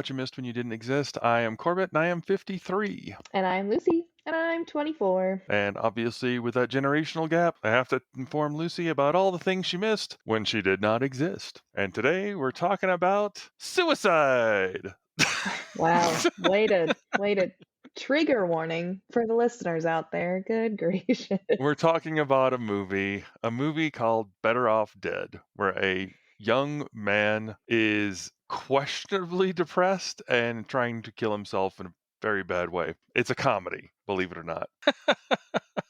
What You Missed When You Didn't Exist. I am Corbett, and I am 53. And I'm Lucy, and I'm 24. And obviously, with that generational gap, I have to inform Lucy about all the things she missed when she did not exist. And today, we're talking about suicide. Wow, way to trigger warning for the listeners out there. Good gracious. We're talking about a movie called Better Off Dead, where a young man is questionably depressed and trying to kill himself in a very bad way. It's a comedy, believe it or not.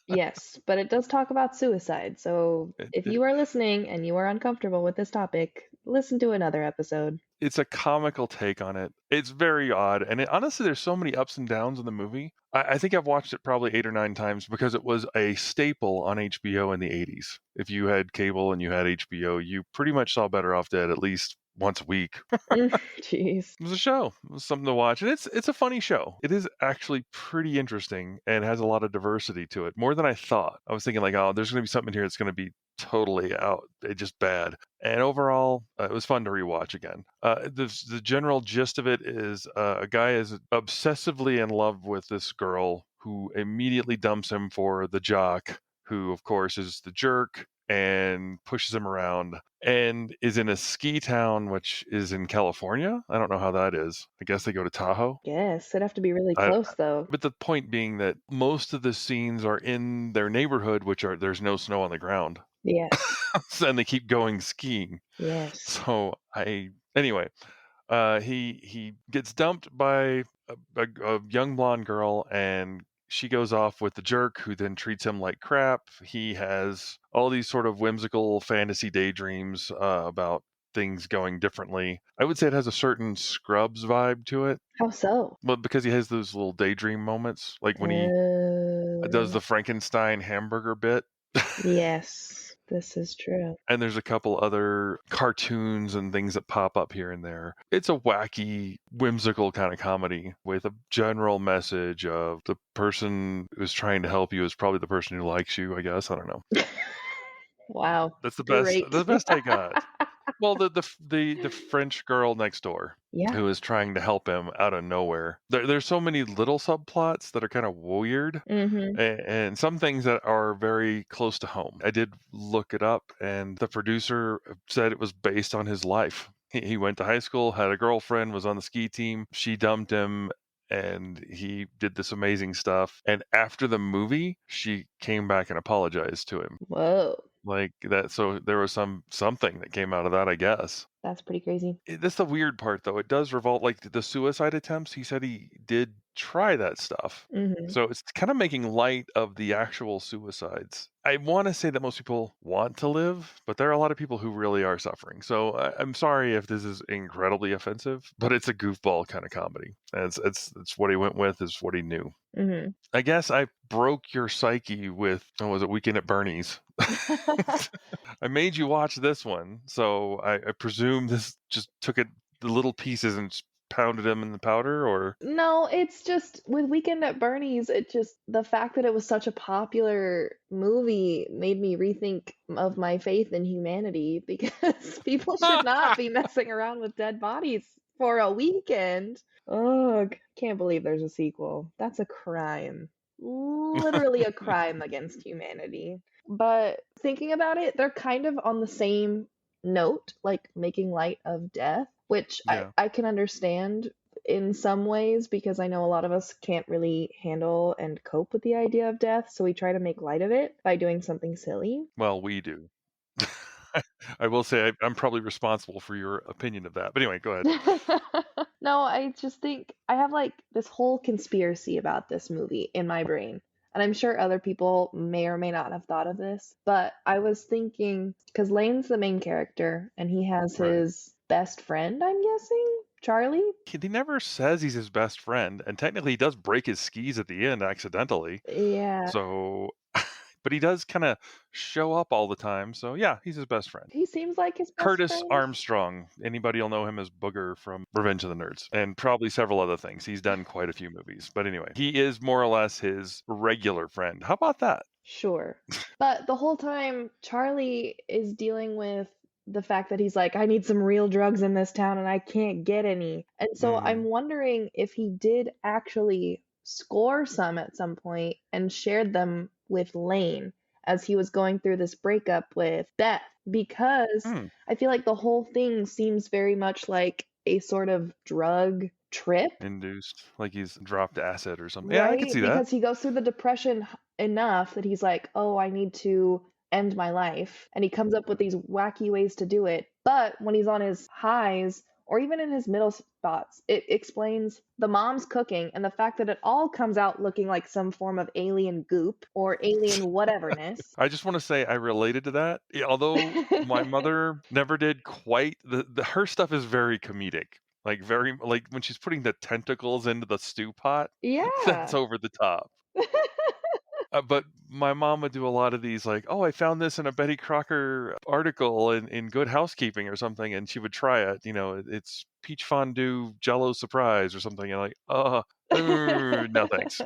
Yes, but it does talk about suicide. So if you are listening and you are uncomfortable with this topic, listen to another episode. It's a comical take on it. It's very odd. And honestly, there's so many ups and downs in the movie. I think I've watched it probably 8 or 9 times because it was a staple on HBO in the 80s. If you had cable and you had HBO, you pretty much saw Better Off Dead at least once a week. Jeez. It was a show. It was something to watch. And it's a funny show. It is actually pretty interesting and has a lot of diversity to it. More than I thought. I was thinking like, oh, there's going to be something here that's going to be totally out, just bad. And overall, it was fun to rewatch again. The general gist of it is a guy is obsessively in love with this girl who immediately dumps him for the jock, who of course is the jerk and pushes him around and is in a ski town, which is in California. I don't know how that is. I guess they go to Tahoe. Yes, it'd have to be really close though. But the point being that most of the scenes are in their neighborhood, there's no snow on the ground. Yes. And they keep going skiing. Yes. So anyway, he gets dumped by a young blonde girl, and she goes off with the jerk, who then treats him like crap. He has all these sort of whimsical fantasy daydreams about things going differently. I would say it has a certain Scrubs vibe to it. How so? Well, because he has those little daydream moments, like when he does the Frankenstein hamburger bit. Yes, this is true. And there's a couple other cartoons and things that pop up here and there. It's a wacky, whimsical kind of comedy with a general message of the person who's trying to help you is probably the person who likes you, I guess. I don't know. Wow. That's the Great. best I got. Well, the French girl next door, who is trying to help him out of nowhere. There's so many little subplots that are kind of weird, and some things that are very close to home. I did look it up, and the producer said it was based on his life. He went to high school, had a girlfriend, was on the ski team. She dumped him, and he did this amazing stuff. And after the movie, she came back and apologized to him. Whoa. Like that, so there was something that came out of that, I guess. That's pretty crazy. That's the weird part, though. It does revolve, like the suicide attempts. He said he did try that stuff. So it's kind of making light of the actual suicides. I want to say that most people want to live, but there are a lot of people who really are suffering. So I'm sorry if this is incredibly offensive, but it's a goofball kind of comedy. And it's what he went with, is what he knew. I guess I broke your psyche with, was it Weekend at Bernie's? I made you watch this one, so I presume this just took the little pieces and pounded them in the powder, or? No, it's just with Weekend at Bernie's, the fact that it was such a popular movie made me rethink of my faith in humanity, because people should not be messing around with dead bodies for a weekend. Ugh, can't believe there's a sequel. That's a crime. Literally a crime against humanity. But thinking about it, they're kind of on the same note, like making light of death, which I can understand in some ways, because I know a lot of us can't really handle and cope with the idea of death, so we try to make light of it by doing something silly. Well, we do. I will say I'm probably responsible for your opinion of that. But anyway, go ahead. No, I just think I have like this whole conspiracy about this movie in my brain. And I'm sure other people may or may not have thought of this. But I was thinking, because Lane's the main character, and he has his best friend, I'm guessing, Charlie. He never says he's his best friend. And technically, he does break his skis at the end accidentally. Yeah. So... But he does kind of show up all the time. So, yeah, he's his best friend. He seems like his best Curtis friend. Armstrong. Anybody will know him as Booger from Revenge of the Nerds. And probably several other things. He's done quite a few movies. But anyway, he is more or less his regular friend. How about that? Sure. But the whole time, Charlie is dealing with the fact that he's like, "I need some real drugs in this town and I can't get any." And so I'm Mhm. wondering if he did actually score some at some point and shared them with Lane as he was going through this breakup with Beth, because Hmm. I feel like the whole thing seems very much like a sort of drug trip. Induced, like he's dropped acid or something. Yeah, I could Right? see that. Because he goes through the depression enough that he's like, "Oh, I need to end my life." And he comes up with these wacky ways to do it. But when he's on his highs or even in his middle spots, it explains the mom's cooking and the fact that it all comes out looking like some form of alien goop or alien whateverness. I just wanna say I related to that. Although my mother never did quite the her stuff is very comedic. Like, very like, when she's putting the tentacles into the stew pot, that's Yeah. over the top. But my mom would do a lot of these like, "Oh, I found this in a Betty Crocker article in Good Housekeeping or something," and she would try it, it's peach fondue Jello surprise or something, and like, no thanks."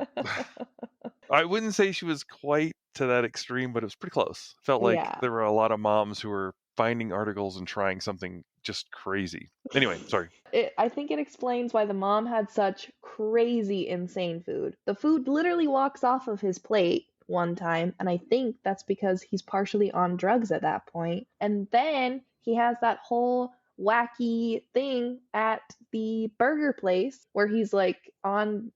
I wouldn't say she was quite to that extreme, but it was pretty close. Felt like Yeah. there were a lot of moms who were finding articles and trying something just crazy. Anyway, sorry. I think it explains why the mom had such crazy, insane food. The food literally walks off of his plate one time, and I think that's because he's partially on drugs at that point. And then he has that whole wacky thing at the burger place where he's like on,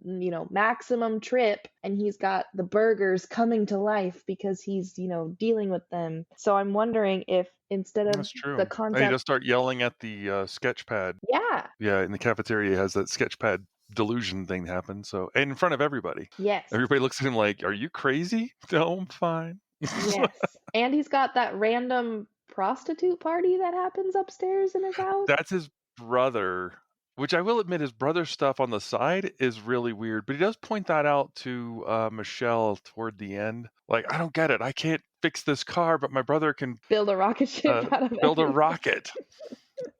maximum trip and he's got the burgers coming to life because he's, dealing with them. So I'm wondering if instead of That's the true. And he concept, does start yelling at the sketch pad. yeah, Yeah, in the cafeteria, he has that sketch pad delusion thing happen. So, and in front of everybody. yes. Everybody looks at him like, "Are you crazy?" "No, I'm fine." Yes, and he's got that random prostitute party that happens upstairs in his house. That's his brother, which I will admit his brother's stuff on the side is really weird, but he does point that out to, Michelle toward the end. Like, "I don't get it. I can't fix this car, but my brother can, Build a rocket ship uh, out of build a anything. rocket."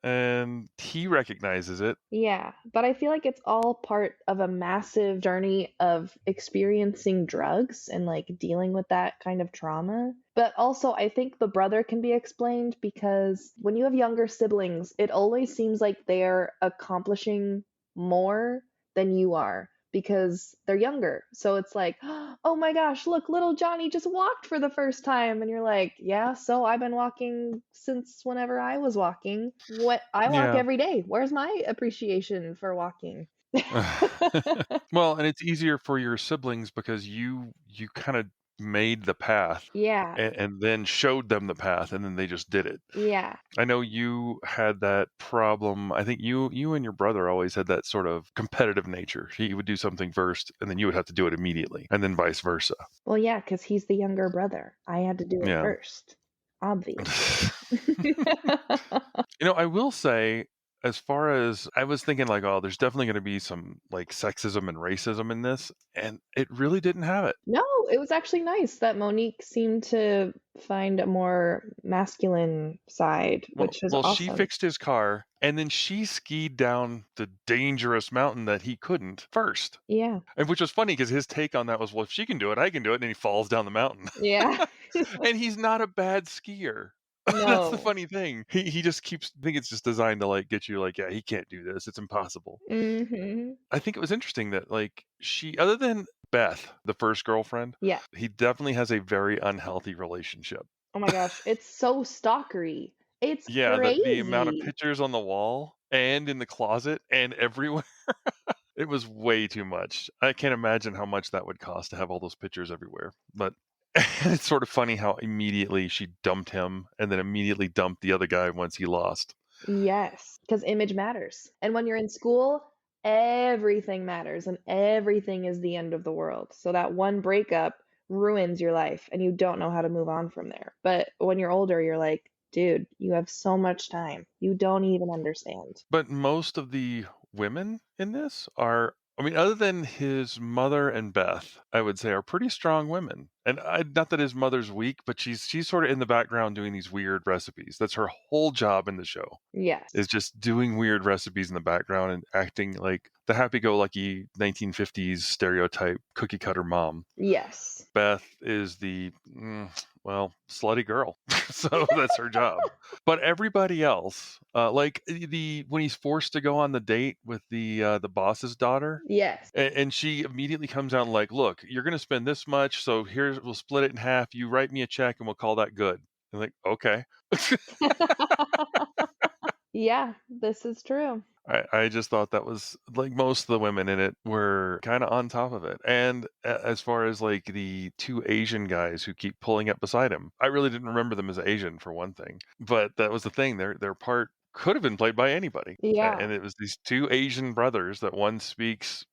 And he recognizes it. Yeah, but I feel like it's all part of a massive journey of experiencing drugs and, like, dealing with that kind of trauma. But also, I think the brother can be explained because when you have younger siblings, it always seems like they're accomplishing more than you are because they're younger. So it's like, "Oh my gosh, look, little Johnny just walked for the first time." And you're like, "Yeah, so I've been walking since whenever I was walking. What I walk Yeah. every day. Where's my appreciation for walking?" Well, and it's easier for your siblings because you kinda made the path Yeah, and then showed them the path, and then they just did it. yeah, I know you had that problem. I think you and your brother always had that sort of competitive nature. He would do something first, and then you would have to do it immediately, and then vice versa. well, yeah, because he's the younger brother. I had to do it Yeah. first, obviously. I will say, as far as I was thinking, like, oh, there's definitely going to be some like sexism and racism in this, and it really didn't have it. No, it was actually nice that Monique seemed to find a more masculine side, Well, which is well, she awesome. fixed his car, and then she skied down the dangerous mountain that he couldn't first. Yeah, And which was funny because his take on that was, well, if she can do it, I can do it. And then he falls down the mountain. yeah. And he's not a bad skier. That's the No. funny thing. He just keeps, I think it's just designed to like get you like, yeah, he can't do this. It's impossible. Mhm. I think it was interesting that like other than Beth, the first girlfriend, Yeah. he definitely has a very unhealthy relationship. Oh my gosh, it's so stalkery. It's Yeah, the amount of crazy. pictures on the wall and in the closet and everywhere. It was way too much. I can't imagine how much that would cost to have all those pictures everywhere. But it's sort of funny how immediately she dumped him and then immediately dumped the other guy once he lost. Yes, because image matters. And when you're in school, everything matters and everything is the end of the world. So that one breakup ruins your life and you don't know how to move on from there. But when you're older, you're like, dude, you have so much time. You don't even understand. But most of the women in this are, I mean, other than his mother and Beth, I would say are pretty strong women. And not that his mother's weak, but she's sort of in the background doing these weird recipes. That's her whole job in the show, Yes. is just doing weird recipes in the background and acting like the happy-go-lucky 1950s stereotype cookie cutter mom. Yes. Beth is the well, slutty girl, so that's her job. But everybody else, like the when he's forced to go on the date with the boss's daughter, Yes. and she immediately comes out and like, look, you're going to spend this much, so here's we'll split it in half. You write me a check, and we'll call that good. I'm like, okay. Yeah, this is true. I just thought that was like most of the women in it were kind of on top of it. And as far as like the two Asian guys who keep pulling up beside him, I really didn't remember them as Asian for one thing. But that was the thing. Their part could have been played by anybody. Yeah, And it was these two Asian brothers that one speaks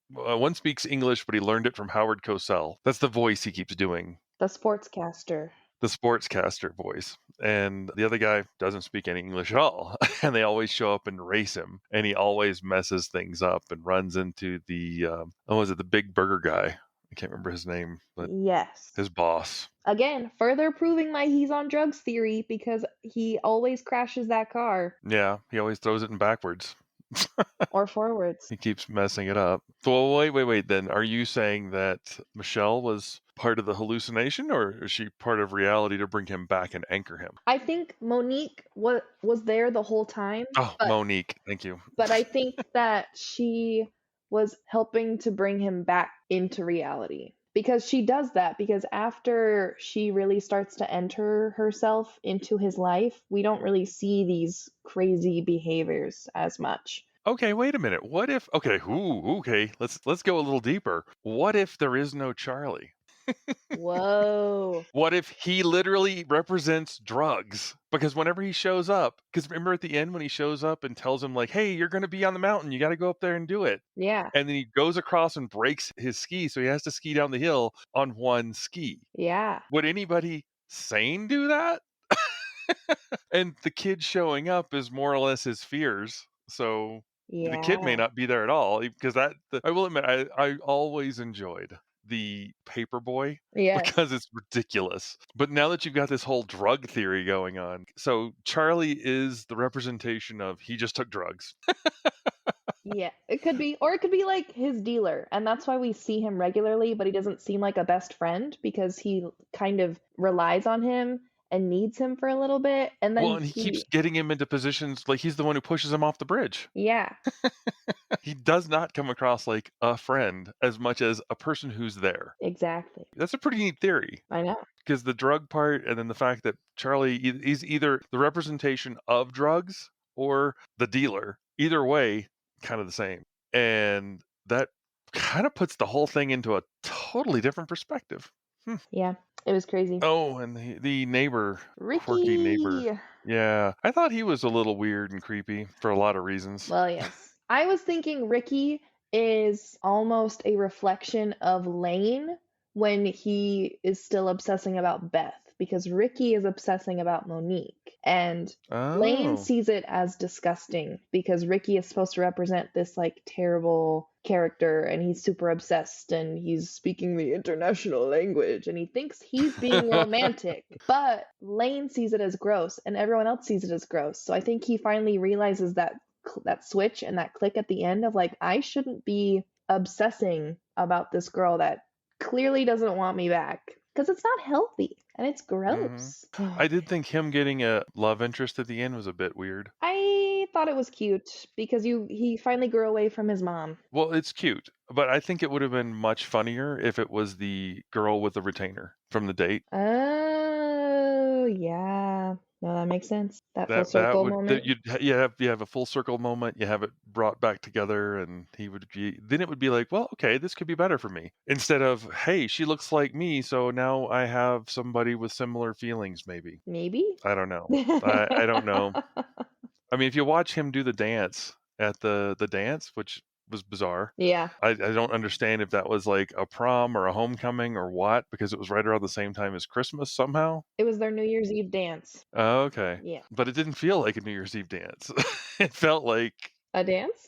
English, but he learned it from Howard Cosell. That's the voice he keeps doing, the sportscaster. the sportscaster voice. And the other guy doesn't speak any English at all. And they always show up and race him. And he always messes things up and runs into the, was it the big burger guy? I can't remember his name, but Yes. his boss. Again, further proving my he's on drugs theory because he always crashes that car Yeah, he always throws it in backwards. or forwards. He keeps messing it up. So wait. Then are you saying that Michelle was part of the hallucination, or is she part of reality to bring him back and anchor him? I think Monique was there the whole time, Oh, but Monique. Thank you. I think that she was helping to bring him back into reality. Because she does that, because after she really starts to enter herself into his life, we don't really see these crazy behaviors as much. Okay, wait a minute. What if okay, let's go a little deeper. What if there is no Charlie? Whoa. What if he literally represents drugs? Because whenever he shows up, because remember at the end when he shows up and tells him like, "Hey, you're going to be on the mountain. You got to go up there and do it." Yeah. And then he goes across and breaks his ski, so he has to ski down the hill on one ski. Yeah. Would anybody sane do that? And the kid showing up is more or less his fears. So the kid may Yeah. not be there at all because I will admit I always enjoyed the paper boy Yes. because it's ridiculous. But now that you've got this whole drug theory going on, so Charlie is the representation of he just took drugs. Yeah, it could be, or it could be like his dealer, and that's why we see him regularly, but he doesn't seem like a best friend because he kind of relies on him and needs him for a little bit, and Well, then and he keeps getting him into positions like he's the one who pushes him off the bridge. yeah, He does not come across like a friend as much as a person who's there. exactly. That's a pretty neat theory. I know. Because the drug part and then the fact that Charlie is either the representation of drugs or the dealer. Either way, kind of the same. And that kind of puts the whole thing into a totally different perspective. Hmm. Yeah, it was crazy. Oh, and the neighbor, quirky neighbor. Ricky. Yeah, I thought he was a little weird and creepy for a lot of reasons. Well, yes. I was thinking Ricky is almost a reflection of Lane when he is still obsessing about Beth because Ricky is obsessing about Monique. And Lane Oh. sees it as disgusting because Ricky is supposed to represent this like terrible character and he's super obsessed and he's speaking the international language and he thinks he's being romantic. But Lane sees it as gross and everyone else sees it as gross. So I think he finally realizes that switch and that click at the end of like I shouldn't be obsessing about this girl that clearly doesn't want me back because it's not healthy and it's gross. I did think him getting a love interest at the end was a bit weird. I thought it was cute because he finally grew away from his mom. Well, it's cute, but I think it would have been much funnier if it was the girl with the retainer from the date. Oh, yeah. No, that makes sense. That full That circle would that moment. you have a full circle moment, you have it brought back together, and he would be then it would be like, well, okay, this could be better for me. Instead of, hey, she looks like me, so now I have somebody with similar feelings, maybe. Maybe? I don't know. I don't know. I mean, if you watch him do the dance at the dance, which was bizarre. Yeah. I don't understand if that was like a prom or a homecoming or what, because it was right around the same time as Christmas somehow. It was their New Year's Eve dance. Oh, okay. Yeah. But it didn't feel like a New Year's Eve dance. It felt like A dance?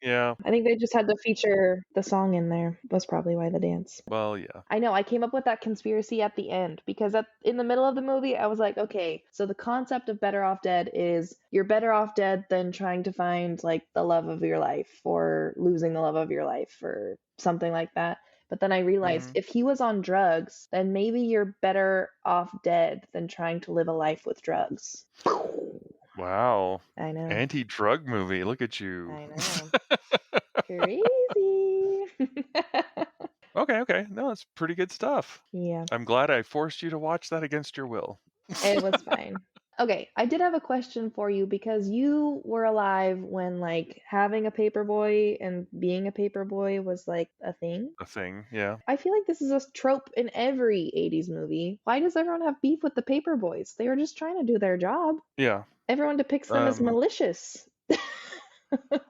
Yeah. I think they just had to feature the song in there, was probably why the dance. Well, yeah. I know, I came up with that conspiracy at the end because in the middle of the movie, I was like, okay, so the concept of better off dead is you're better off dead than trying to find like the love of your life or losing the love of your life or something like that. But then I realized Mhm. if he was on drugs, then maybe you're better off dead than trying to live a life with drugs. Wow. I know. Anti-drug movie, look at you. I know. Crazy. Okay, okay. No, it's pretty good stuff. Yeah. I'm glad I forced you to watch that against your will. It was fine. Okay, I did have a question for you because you were alive when like having a paper boy and being a paper boy was like a thing. A thing, yeah. I feel like this is a trope in every 80s movie. Why does everyone have beef with the paper boys? They were just trying to do their job. Yeah. Everyone depicts them as Um, malicious.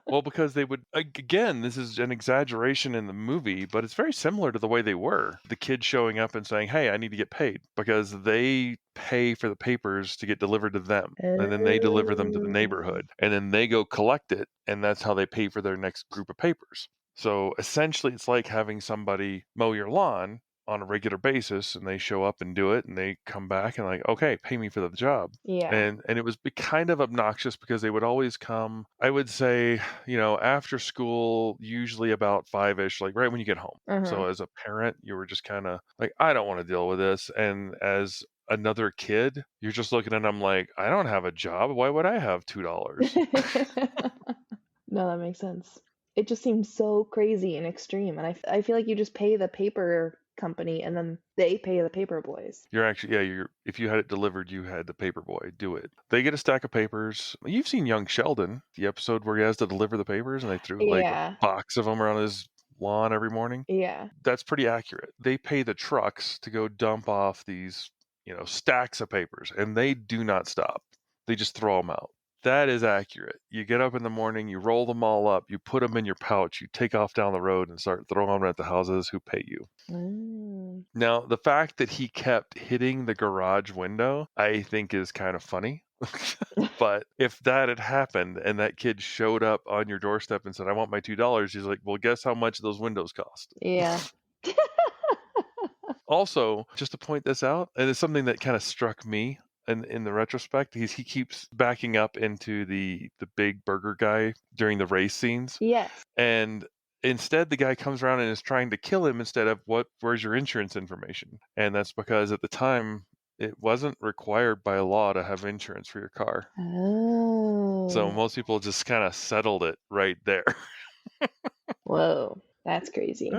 well, because they would again, this is an exaggeration in the movie, but it's very similar to the way they were. The kid showing up and saying, "Hey, I need to get paid," because they pay for the papers to get delivered to them, and then they deliver them to the Oh. neighborhood, and then they go collect it, and that's how they pay for their next group of papers. So essentially, it's like having somebody mow your lawn on a regular basis, and they show up and do it, and they come back and like, okay, pay me for the job. Yeah. And it was kind of obnoxious because they would always come, I would say, after school, usually about 5-ish, like right when you get home. Uh-huh. So as a parent, you were just kind of like, I don't want to deal with this. And as another kid, you're just looking at them like, I don't have a job. Why would I have $2? No, that makes sense. It just seems so crazy and extreme, and I feel like you just pay the paper company and then they pay the paper boys. You're actually, yeah, if you had it delivered, you had the paper boy do it. They get a stack of papers. You've seen Young Sheldon, the episode where he has to deliver the papers and they threw like a Yeah, box of them around his lawn every morning. yeah. That's pretty accurate. They pay the trucks to go dump off these, stacks of papers, and they do not stop. They just throw them out. That is accurate. You get up in the morning, you roll them all up, you put them in your pouch, you take off down the road and start throwing them at the houses who pay you. Mm. Now, the fact that he kept hitting the garage window, I think is kind of funny. But if that had happened and that kid showed up on your doorstep and said, I want my $2, he's like, well, guess how much those windows cost? Yeah. Also, just to point this out, and it's something that kind of struck me in the retrospect, he keeps backing up into the big burger guy during the race scenes. Yes. And instead the guy comes around and is trying to kill him instead of where's your insurance information? And that's because at the time it wasn't required by law to have insurance for your car. So Oh. most people just kind of settled it right there. Whoa, that's crazy.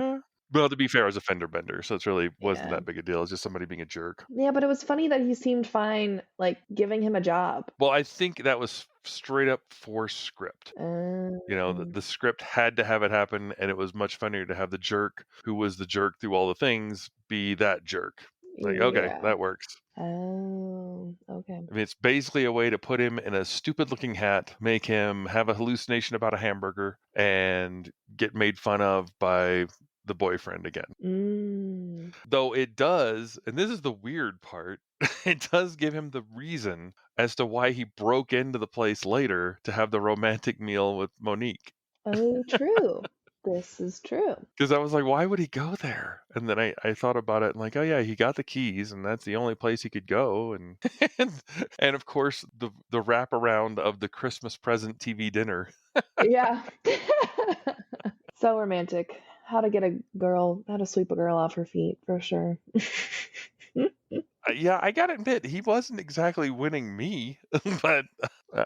Well, to be fair, I was a fender bender, so it really wasn't Yeah. that big a deal. It's just somebody being a jerk. Yeah, but it was funny that he seemed fine, like, giving him a job. Well, I think that was straight up for script. The Um, script had to have it happen, and it was much funnier to have the jerk who was the jerk through all the things be that jerk. Like, okay, yeah. that works. Oh, okay. I mean, it's basically a way to put him in a stupid looking hat, make him have a hallucination about a hamburger, and get made fun of by the boyfriend again. Mm. Though it does, and this is the weird part, it does give him the reason as to why he broke into the place later to have the romantic meal with Monique. Oh, true. This is true. Because I was like, why would he go there? And then I thought about it and like, oh yeah, he got the keys and that's the only place he could go. And and, and of course the wraparound of the Christmas present TV dinner. Yeah. So romantic. How to sweep a girl off her feet, for sure. Yeah, I gotta admit, he wasn't exactly winning me, but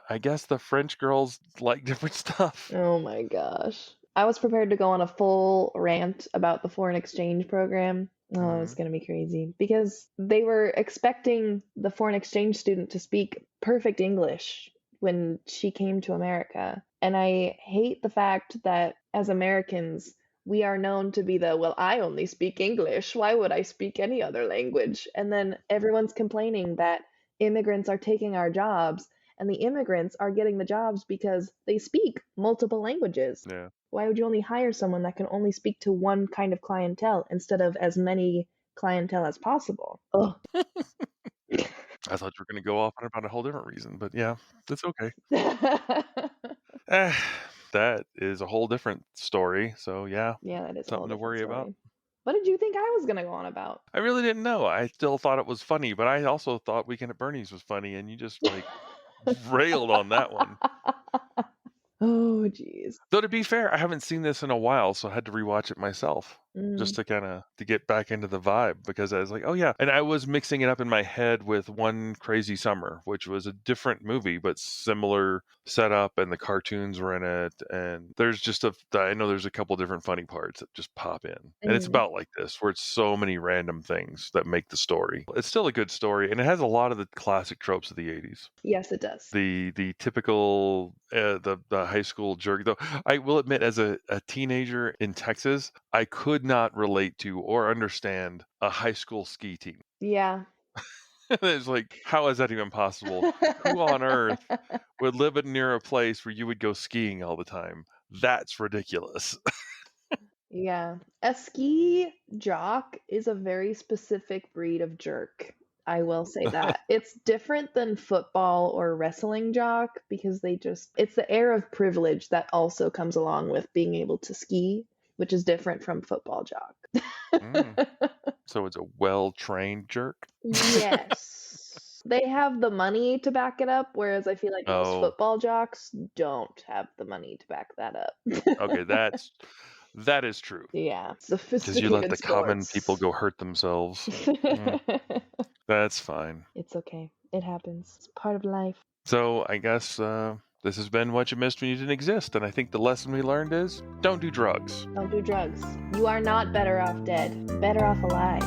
I guess the French girls like different stuff. Oh my gosh. I was prepared to go on a full rant about the foreign exchange program. Oh, it was Mhm. going to be crazy because they were expecting the foreign exchange student to speak perfect English when she came to America. And I hate the fact that as Americans, we are known to be well, I only speak English. Why would I speak any other language? And then everyone's complaining that immigrants are taking our jobs, and the immigrants are getting the jobs because they speak multiple languages. Yeah. Why would you only hire someone that can only speak to one kind of clientele instead of as many clientele as possible? Ugh. I thought you were gonna go off on about a whole different reason, but yeah, that's okay. Eh, That is a whole different story. So yeah, Yeah, that is a whole something to different worry about. story. What did you think I was gonna go on about? I really didn't know. I still thought it was funny, but I also thought Weekend at Bernie's was funny, and you just like railed on that one. Oh, jeez. Though to be fair, I haven't seen this in a while, so I had to rewatch it myself just Mm, to to get back into the vibe because I was like, oh yeah, and I was mixing it up in my head with One Crazy Summer, which was a different movie but similar setup, and the cartoons were in it, and there's just I know there's a couple different funny parts that just pop in, and it's mm. about like this where it's so many random things that make the story. It's still a good story, and it has a lot of the classic tropes of the '80s. Yes, it does. The typical the high school jerk, though I will admit, as a teenager in Texas, I could not relate to or understand a high school ski team. Yeah. It's like, how is that even possible? Who on earth would live near a place where you would go skiing all the time? That's ridiculous. Yeah. A ski jock is a very specific breed of jerk. I will say that. It's different than football or wrestling jock because it's the air of privilege that also comes along with being able to ski, which is different from football jock. Mm, so it's a well-trained jerk. Yes. They have the money to back it up, whereas I feel like most Oh, football jocks don't have the money to back that okay, up. that is true. Yeah, Because you let sophisticated the common people sports. go hurt themselves. Mm, that's fine. It's okay. It happens. It's part of life. So I guess this has been What You Missed When You Didn't Exist. And I think the lesson we learned is don't do drugs. Don't do drugs. You are not better off dead. Better off alive.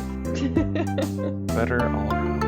Better all around.